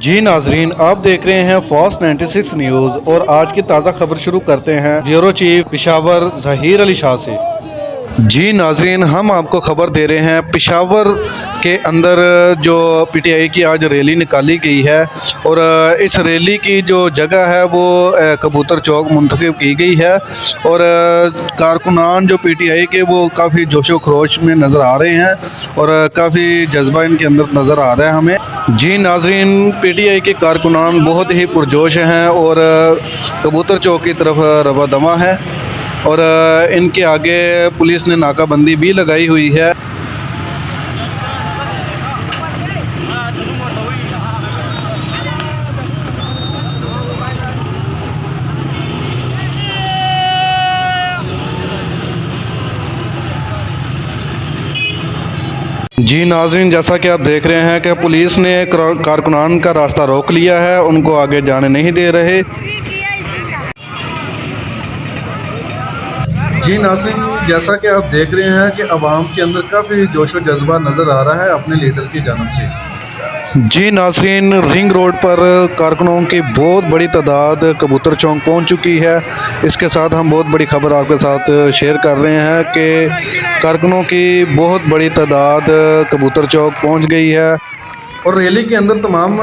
जी नाजरीन, आप देख रहे हैं फॉस 96 न्यूज़ और आज की ताज़ा खबर शुरू करते हैं ब्यूरो चीफ पेशावर ज़हीर अली शाह से। जी नाजरीन, हम आपको खबर दे रहे हैं पेशावर के अंदर जो पीटीआई की आज रैली निकाली गई है और इस रैली की जो जगह है वो कबूतर चौक मुंतखब की गई है और कारकुनान जो पीटीआई के वो काफ़ी जोशो खरोश में नज़र आ रहे हैं और काफ़ी जज्बा इनके अंदर नज़र आ रहा है हमें। जी नाजरीन, पीटीआई के कारकुनान बहुत ही पुरजोश हैं और कबूतर चौक की तरफ रवा दवा है और इनके आगे पुलिस ने नाकाबंदी भी लगाई हुई है। जी नाज़रीन, जैसा कि आप देख रहे हैं कि पुलिस ने कारकुनान का रास्ता रोक लिया है, उनको आगे जाने नहीं दे रहे। जी नाज़रीन, जैसा कि आप देख रहे हैं कि अवाम के अंदर काफ़ी जोश व जज्बा नज़र आ रहा है अपने लीडर की जानब से। जी नाज़रीन, रिंग रोड पर कारकुनों की बहुत बड़ी तादाद कबूतर चौक पहुंच चुकी है। इसके साथ हम बहुत बड़ी खबर आपके साथ शेयर कर रहे हैं कि कारकुनों की बहुत बड़ी तादाद कबूतर चौक पहुंच गई है और रैली के अंदर तमाम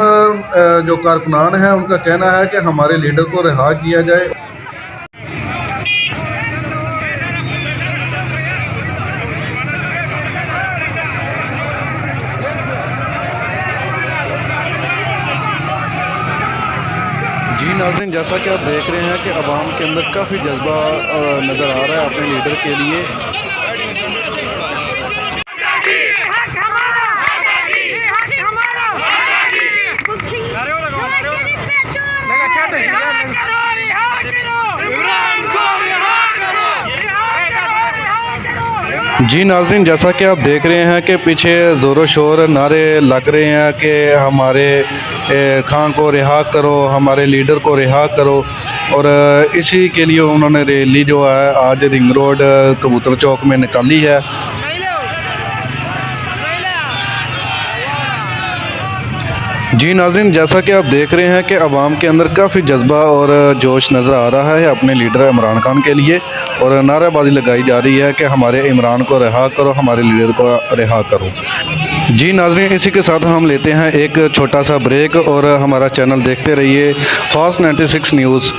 जो कारकुनान हैं उनका कहना है कि हमारे लीडर को रिहा किया जाए। जी नाज़रीन, जैसा कि आप देख रहे हैं कि अवाम के अंदर काफ़ी जज्बा नज़र आ रहा है अपने लीडर के लिए। जी नाज़रीन, जैसा कि आप देख रहे हैं कि पीछे ज़ोर शोर नारे लग रहे हैं कि हमारे खां को रिहा करो, हमारे लीडर को रिहा करो और इसी के लिए उन्होंने रैली जो है आज रिंग रोड कबूतर चौक में निकाली है। जी नाज़रीन, जैसा कि आप देख रहे हैं कि अवाम के अंदर काफ़ी जज्बा और जोश नज़र आ रहा है अपने लीडर इमरान खान के लिए और नारेबाजी लगाई जा रही है कि हमारे इमरान को रिहा करो, हमारे लीडर को रिहा करो। जी नाज़रीन, इसी के साथ हम लेते हैं एक छोटा सा ब्रेक और हमारा चैनल देखते रहिए फॉस 96 न्यूज़।